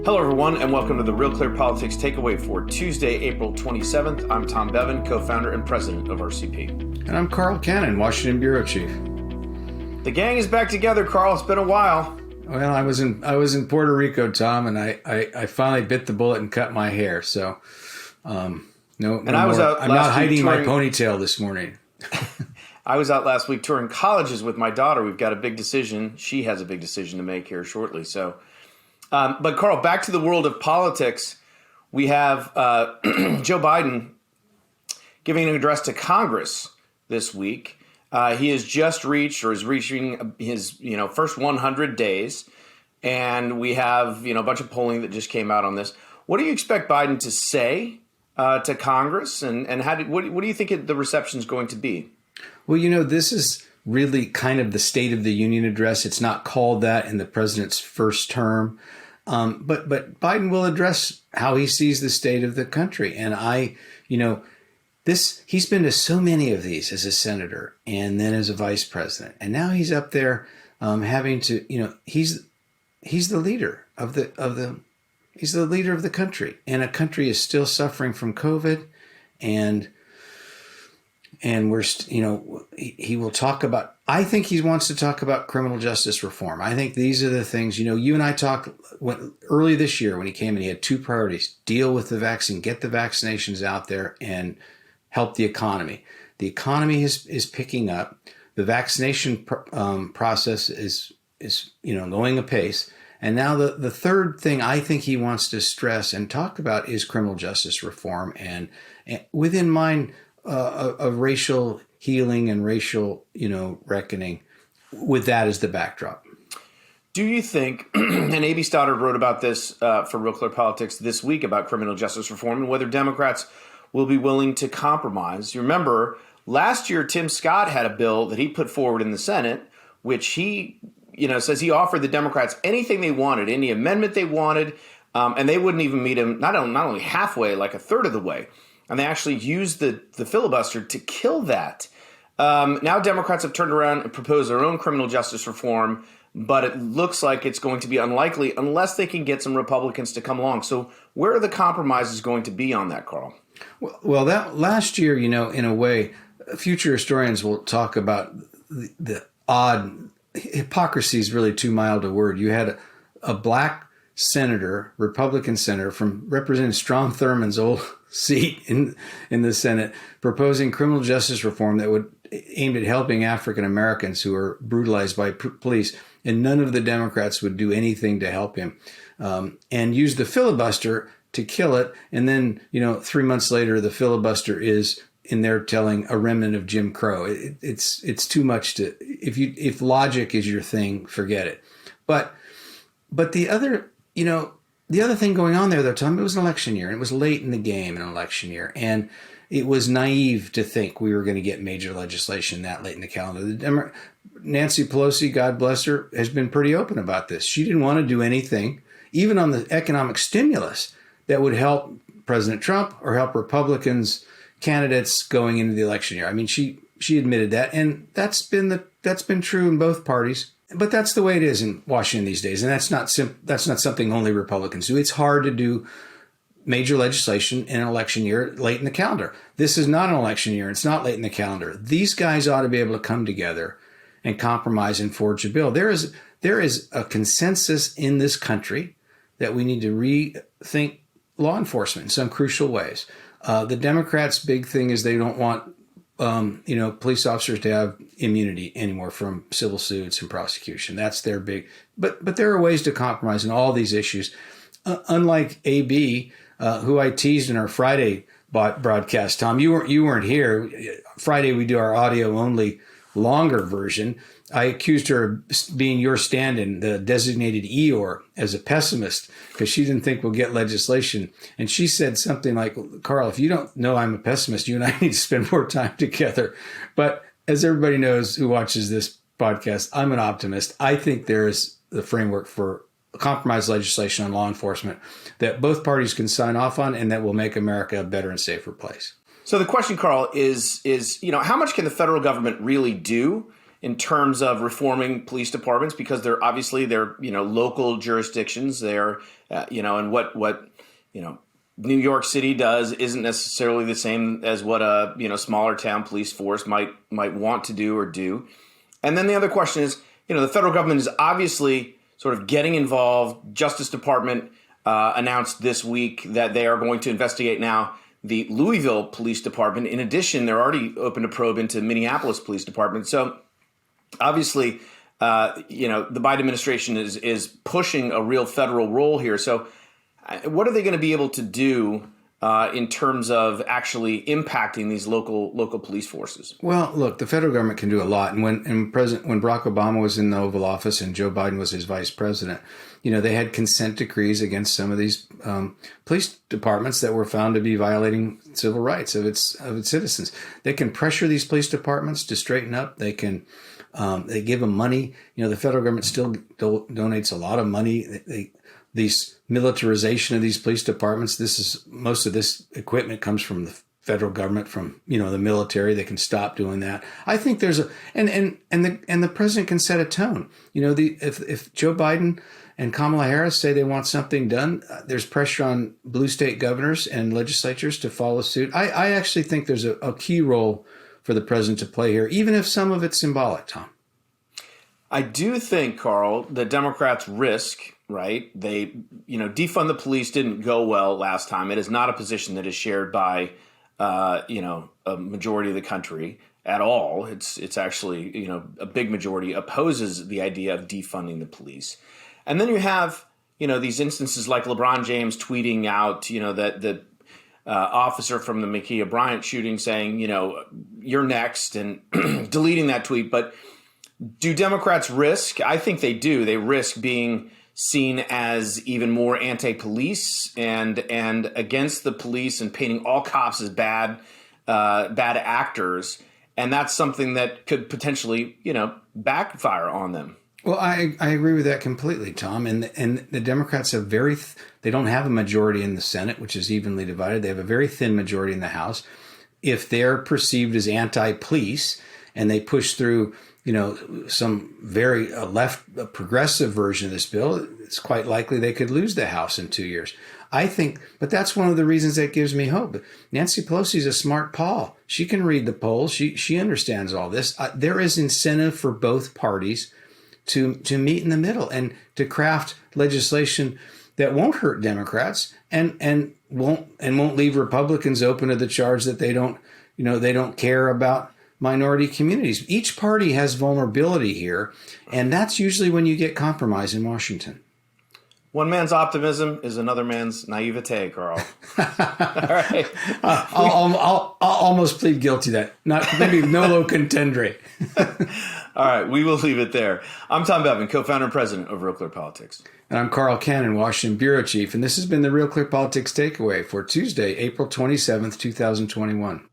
Hello, everyone, and welcome to the Real Clear Politics Takeaway for Tuesday, April 27th. I'm Tom Bevan, co-founder and president of RCP. And I'm Carl Cannon, Washington Bureau Chief. The gang is back together, Carl. It's been a while. Well, I was in Puerto Rico, Tom, and I finally bit the bullet and cut my hair. So, I'm not hiding my ponytail this morning. I was out last week touring colleges with my daughter. We've got a big decision. She has a big decision to make here shortly. So, but Carl, back to the world of politics. We have Joe Biden giving an address to Congress this week. He has just reached, or is reaching, his first 100 days, and we have a bunch of polling that just came out on this. What do you expect Biden to say to Congress, and what do you think the reception is going to be? Well, this is really kind of the State of the Union address. It's not called that in the president's first term, but Biden will address how he sees the state of the country, and he's been to so many of these as a senator and then as a vice president. And now he's up there having to, he's the leader of he's the leader of the country, and a country is still suffering from COVID. And we're, he will talk about, I think he wants to talk about criminal justice reform. I think these are the things, you and I talked early this year when he came and he had two priorities: deal with the vaccine, get the vaccinations out there, and help the economy. The economy is picking up. The vaccination process is going apace. And now the third thing I think he wants to stress and talk about is criminal justice reform, and within mind of racial healing and racial reckoning, with that as the backdrop. Do you think, and A.B. Stoddard wrote about this for Real Clear Politics this week about criminal justice reform and whether Democrats will be willing to compromise. You remember last year, Tim Scott had a bill that he put forward in the Senate, which he, says he offered the Democrats anything they wanted, any amendment they wanted, and they wouldn't even meet him not only halfway, like a third of the way. And they actually used the filibuster to kill that. Now Democrats have turned around and proposed their own criminal justice reform, but it looks like it's going to be unlikely unless they can get some Republicans to come along. So where are the compromises going to be on that, Carl? Well, that last year, in a way, future historians will talk about the odd hypocrisy is really too mild a word. You had a black senator, Republican senator, from representing Strom Thurmond's old seat in the Senate, proposing criminal justice reform that would aimed at helping African Americans who are brutalized by police, and none of the Democrats would do anything to help him, and use the filibuster to kill it. And then, 3 months later, the filibuster is in there telling a remnant of Jim Crow. It's too much to, if logic is your thing, forget it. But the other thing going on there, though, Tom, it was an election year, and it was late in the game, an election year, and it was naive to think we were going to get major legislation that late in the calendar. Nancy Pelosi, God bless her, has been pretty open about this. She didn't want to do anything, even on the economic stimulus, that would help President Trump or help Republicans candidates going into the election year. I mean, she admitted that, and that's been true in both parties. But that's the way it is in Washington these days, and that's not something only Republicans do. It's hard to do major legislation in an election year late in the calendar. This is not an election year. It's not late in the calendar. These guys ought to be able to come together and compromise and forge a bill. There is a consensus in this country that we need to rethink law enforcement in some crucial ways. The Democrats' big thing is they don't want police officers to have immunity anymore from civil suits and prosecution. That's their big. But there are ways to compromise in all these issues. Unlike AB, who I teased in our Friday broadcast, Tom, you weren't here. Friday we do our audio only longer version. I accused her of being your stand-in, the designated Eeyore, as a pessimist, because she didn't think we'll get legislation. And she said something like, Carl, if you don't know I'm a pessimist, you and I need to spend more time together. But as everybody knows who watches this podcast, I'm an optimist. I think there is the framework for compromise legislation on law enforcement that both parties can sign off on, and that will make America a better and safer place. So the question, Carl, is how much can the federal government really do in terms of reforming police departments, because they're local jurisdictions. They're and what New York City does isn't necessarily the same as what a smaller town police force might want to do or do. And then the other question is, the federal government is obviously sort of getting involved. Justice Department announced this week that they are going to investigate now the Louisville Police Department. In addition, they're already open to probe into Minneapolis Police Department. So obviously, the Biden administration is pushing a real federal role here. So what are they going to be able to do in terms of actually impacting these local police forces? Well, look, the federal government can do a lot. And when Barack Obama was in the Oval Office and Joe Biden was his vice president, they had consent decrees against some of these police departments that were found to be violating civil rights of its citizens. They can pressure these police departments to straighten up. They can they give them money. The federal government still donates a lot of money. These militarization of these police departments. Most of this equipment comes from the federal government, from the military. They can stop doing that. I think there's and the president can set a tone. If Joe Biden and Kamala Harris say they want something done, there's pressure on blue state governors and legislatures to follow suit. I actually think there's a key role for the president to play here, even if some of it's symbolic, Tom. I do think, Carl, the Democrats risk, right? They, defund the police didn't go well last time. It is not a position that is shared by, a majority of the country at all. It's actually, a big majority opposes the idea of defunding the police. And then you have, these instances like LeBron James tweeting out, that the officer from the Ma'Khia Bryant shooting saying, you're next, and deleting that tweet. But do Democrats risk? I think they do. They risk being seen as even more anti-police and against the police, and painting all cops as bad actors. And that's something that could potentially, backfire on them. Well, I agree with that completely, Tom. And the Democrats have they don't have a majority in the Senate, which is evenly divided. They have a very thin majority in the House. If they're perceived as anti-police and they push through, some very progressive version of this bill, it's quite likely they could lose the House in 2 years. I think, but that's one of the reasons that gives me hope. Nancy Pelosi's a smart Paul. She can read the polls. She understands all this. There is incentive for both parties to meet in the middle and to craft legislation that won't hurt Democrats and won't leave Republicans open to the charge that they don't care about minority communities. Each party has vulnerability here, and that's usually when you get compromise in Washington. One man's optimism is another man's naivete, Carl. All right. I'll almost plead guilty to that. Maybe nolo contendere. All right, we will leave it there. I'm Tom Bevan, co-founder and president of Real Clear Politics. And I'm Carl Cannon, Washington bureau chief. And this has been the Real Clear Politics Takeaway for Tuesday, April 27th, 2021.